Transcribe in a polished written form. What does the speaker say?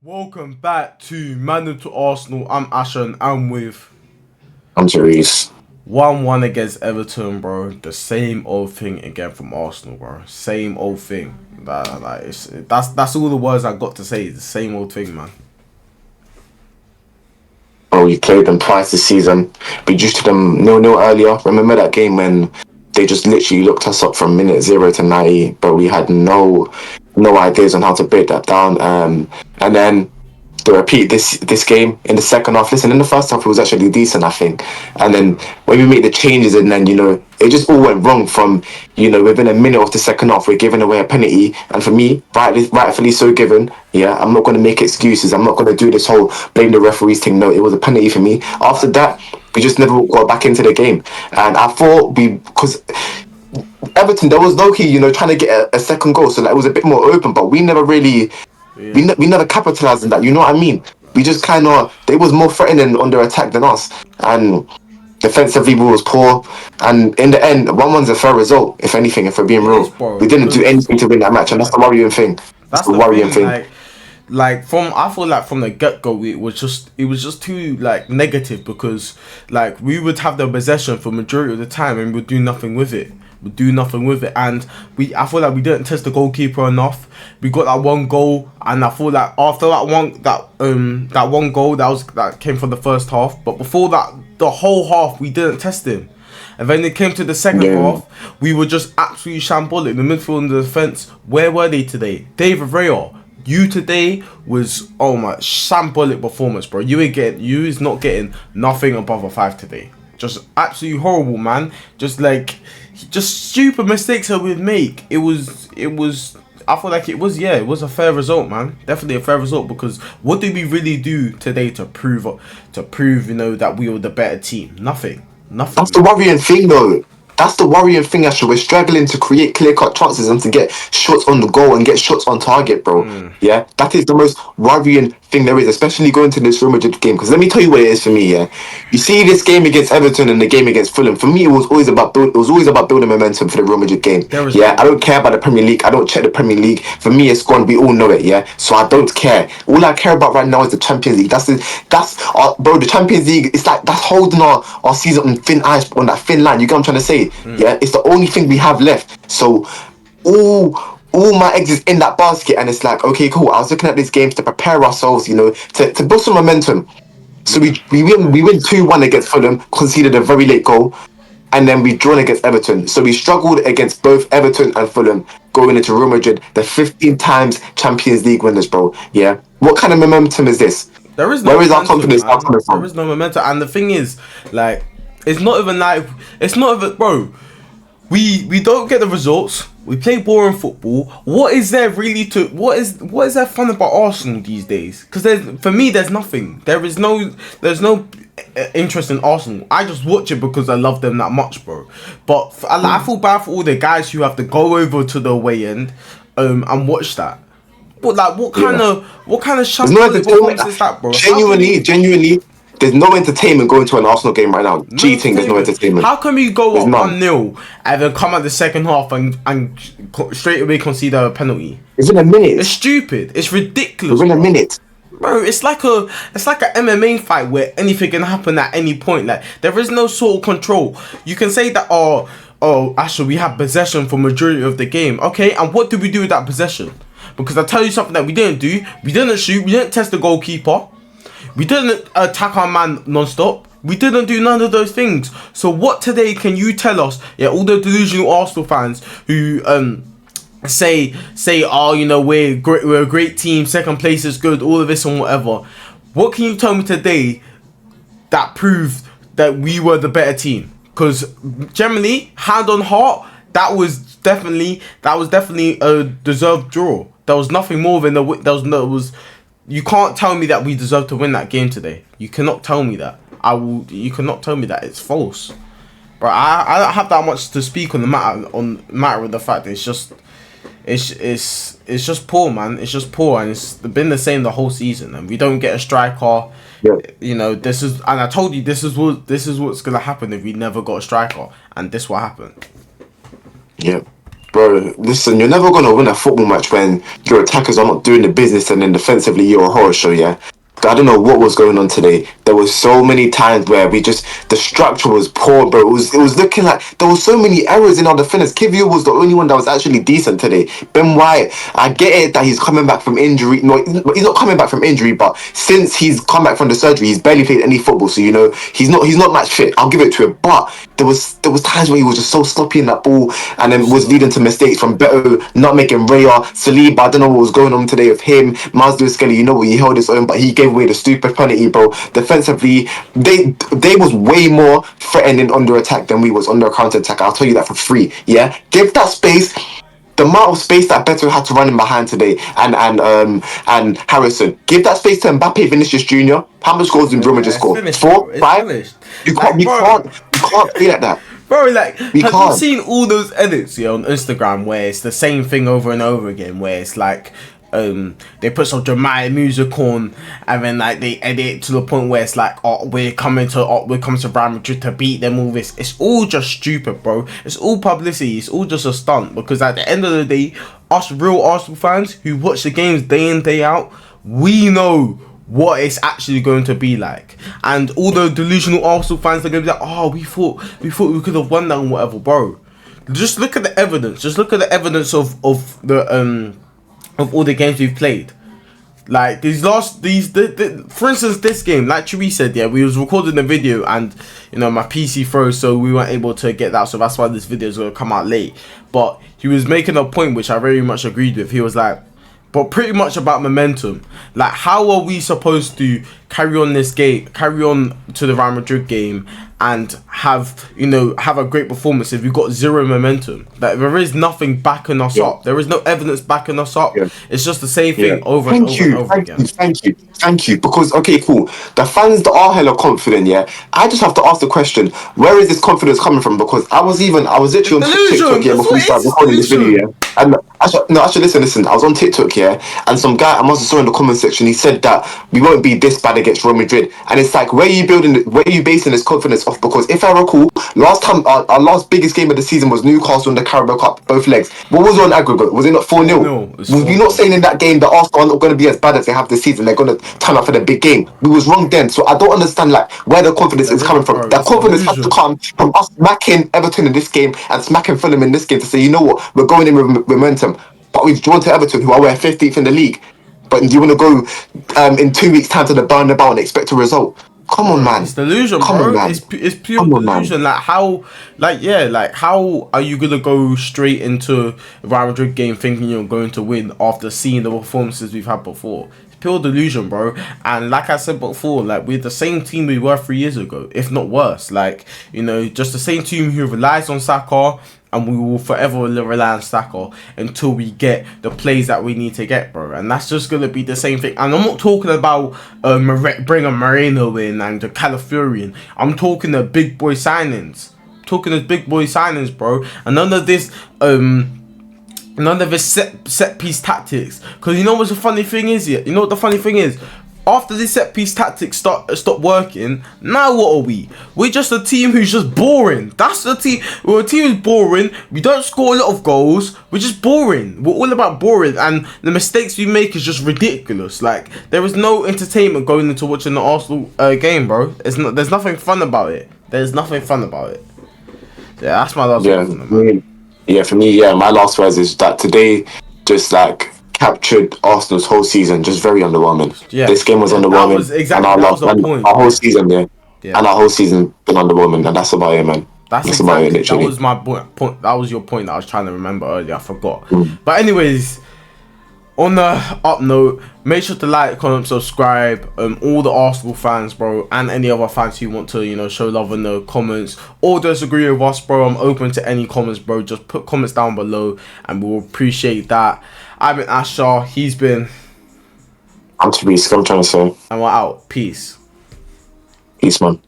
Welcome back to Man to Arsenal. I'm Asher and I'm with I'm Therese. 1-1 against Everton, bro. The same old thing again from Arsenal, bro. Same old thing. That's all the words I got to say. The same old thing, man. Oh, we played them twice this season. We reduced to them 0-0 earlier. Remember that game when they just literally looked us up from minute 0 to 90, but we had no ideas on how to break that down. And then to repeat this game in the second half. Listen, in the first half it was actually decent, I think. And then when we made the changes, and then it just all went wrong. From within a minute of the second half, we're giving away a penalty, and for me, rightfully so given. Yeah, I'm not going to make excuses. I'm not going to do this whole blame the referees thing. No, it was a penalty for me. After that, we just never got back into the game, and I thought because Everton, there was no key, trying to get a second goal, so that it was a bit more open, but we never really Yeah. we never capitalized on that. You know what I mean? We just kind of they was more threatening on their attack than us, and defensively we was poor. And in the end, 1-1's a fair result. If anything, if we're being It is, real, bro. we didn't do Because anything to win that match, and that's yeah, the worrying thing. That's that's the the worrying thing. thing. Like from I feel like from the get go it was just too like negative because like we would have the possession for majority of the time and we'd do nothing with it. We'd do nothing with it, and I feel like we didn't test the goalkeeper enough. We got that one goal, and I feel like after that one goal that came from the first half, but before that the whole half we didn't test him. And then it came to the second Yeah, half, we were just absolutely shambolic. The midfield and the defense, where were they today? David Raya, you today was oh my shambolic performance, bro. You is not getting nothing above a 5 today. Just absolutely horrible, man. Just stupid mistakes that we'd make. It was. I feel like it was a fair result, man. Definitely a fair result because what did we really do today to prove that we were the better team? Nothing, that's the man. worrying thing, though. That's the worrying thing, actually. We're struggling to create clear-cut chances and to get shots on the goal and get shots on target, bro. Yeah, that is the most worrying thing there is, especially going to this Real Madrid game. Because let me tell you what it is for me. Yeah, you see this game against Everton and the game against Fulham. For me, it was always about building momentum for the Real Madrid game. There was Yeah, I don't care about the Premier League. I don't check the Premier League. For me, it's gone. We all know it. Yeah, so I don't care. All I care about right now is the Champions League. Bro. The Champions League. It's like that's holding our season on thin ice, on that thin line. You get what I'm trying to say? Yeah, it's the only thing we have left. So all all my eggs is in that basket, and it's like, okay, cool. I was looking at these games to prepare ourselves, to build some momentum. So we win 2-1 against Fulham, conceded a very late goal, and then we drawn against Everton. So we struggled against both Everton and Fulham going into Real Madrid, the 15 times Champions League winners, bro. Yeah. What kind of momentum is this? There is no Where is our momentum, confidence now man. coming There from? is no momentum, and the thing is, like, it's not even, bro. We don't get the results. We play boring football. What is there really to what is there fun about Arsenal these days? Because for me there's nothing. There's no interest in Arsenal. I just watch it because I love them that much, bro. But I feel bad for all the guys who have to go over to the away end, and watch that. But like, Yeah. what kind of There's no shambolic entertainment. performance is that, bro? How can Genuinely, you genuinely, there's no entertainment going to an Arsenal game right now. no Cheating, there's no entertainment? entertainment. How can we go There's up none. 1-0 and then come at the second half and straight away concede a penalty? It's in a It's minute. stupid. It's ridiculous, Within a bro. minute. Bro, it's like a MMA fight where anything can happen at any point. Like, there is no sort of control. You can say that, actually we have possession for majority of the game. Okay, and what did we do with that possession? Because I tell you something that we didn't do. We didn't shoot. We didn't test the goalkeeper. We didn't attack our man non-stop. We didn't do none of those things. So what today can you tell us? Yeah, all the delusional Arsenal fans who say oh, we're a great team, second place is good, all of this and whatever. What can you tell me today that proved that we were the better team? Because generally, hand on heart, that was definitely a deserved draw. There was nothing more than you can't tell me that we deserve to win that game today. You cannot tell me that. You cannot tell me that. It's false. But I don't have that much to speak on the matter of the fact that it's just poor, man. It's just poor, and it's been the same the whole season. And we don't get a striker. Yeah. And I told you this is what's gonna happen if we never got a striker, and this what happened. Yeah. Bro, listen, you're never gonna win a football match when your attackers are not doing the business and then defensively you're a horror show, yeah? I don't know what was going on today. There was so many times where the structure was poor, bro. It was looking like there was so many errors in our defenders. Kivio was the only one that was actually decent today. Ben White, I get it that he's coming back from injury. No, he's not coming back from injury, but since he's come back from the surgery, he's barely played any football. So he's not match fit. I'll give it to him. But there was times where he was just so sloppy in that ball, and then was leading to mistakes from Beto not making Raya, Saliba. I don't know what was going on today with him. Miles Lewis Skelly, he held his own, but he gave away the stupid penalty, bro. Defensively, they was way more threatening under attack than we was under counter attack. I'll tell you that for free. Yeah, give that space. The amount of space that Beto had to run in behind today, and Harrison, give that space to Mbappe, Vinicius Junior. How much goals did Roma just score? Finished, 4, bro. 5. Finished. You can't play like that. Bro, like, have can't. you seen all those edits on Instagram where it's the same thing over and over again? Where it's like, they put some dramatic music on, and then like they edit it to the point where it's like, we're coming to Real Madrid to beat them. All this, it's all just stupid, bro. It's all publicity. It's all just a stunt. Because at the end of the day, us real Arsenal fans who watch the games day in day out, we know what it's actually going to be like. And all the delusional Arsenal fans are going to be like, oh, we thought we could have won that and whatever, bro. Just look at the evidence. Just look at the evidence of all the games we've played. Like for instance, this game, like Cherie said, yeah, we was recording the video and my PC froze, so we weren't able to get that, so that's why this video is going to come out late. But he was making a point which I very much agreed with. He was like, but pretty much about momentum. Like, how are we supposed to carry on this game, carry on to the Real Madrid game, and have a great performance if we've got zero momentum? Like, there is nothing backing us up. There is no evidence backing us up. It's just the same thing over and over again. Thank you. Because, okay, cool. The fans that are hella confident, yeah, I just have to ask the question, where is this confidence coming from? Because I was literally on TikTok, yeah, before we started recording this video, yeah. And actually, listen. I was on TikTok, yeah, and some guy, I must have saw in the comment section, he said that we won't be this bad against Real Madrid. And it's like, where are you basing this confidence off? Because if I recall, last time our last biggest game of the season was Newcastle in the Carabao Cup, both legs. What was on aggregate? Was it not 4-0? No, was we not saying in that game that Arsenal are not going to be as bad as they have this season? They're going to turn up for the big game. We was wrong then, so I don't understand like where the confidence is coming from. That confidence has to come from us smacking Everton in this game and smacking Fulham in this game to say, you know what, we're going in with momentum. But we've drawn to Everton, who are 15th in the league. But do you want to go in 2 weeks' time to the Bernabeu and expect a result? Come on, man. It's delusion, bro. It's pure delusion. Like, how are you gonna go straight into a Real Madrid game thinking you're going to win after seeing the performances we've had before? It's pure delusion, bro. And like I said before, like, we're the same team we were 3 years ago, if not worse. Like, just the same team who relies on Saka. And we will forever rely on Saka until we get the plays that we need to get, bro. And that's just going to be the same thing. And I'm not talking about bringing Moreno in and the Calafiorian. I'm talking the big boy signings. Bro. And none of this set piece tactics. Because you know what the funny thing is here? You know what the funny thing is? After this set piece tactics stop working, now what are we? We're just a team who's just boring. That's the team. We're a team who's boring. We don't score a lot of goals. We're just boring. We're all about boring, and the mistakes we make is just ridiculous. Like, there is no entertainment going into watching the Arsenal game, bro. There's nothing fun about it. There's nothing fun about it. Yeah, that's my last word. For me, my last words is that today, just like, captured Arsenal's whole season, just very underwhelming. Yeah, this game was underwhelming. Our whole season, and our whole season been underwhelming, and that's about it, man. That's about it, literally. That was my point. That was your point that I was trying to remember earlier. I forgot. But anyways, on the up note, make sure to like, comment, subscribe. All the Arsenal fans, bro, and any other fans who want to, show love in the comments or disagree with us, bro. I'm open to any comments, bro. Just put comments down below, and we'll appreciate that. I've been Ashar. He's been. I'm Therese. I'm trying to say. And we're out. Peace. Peace, man.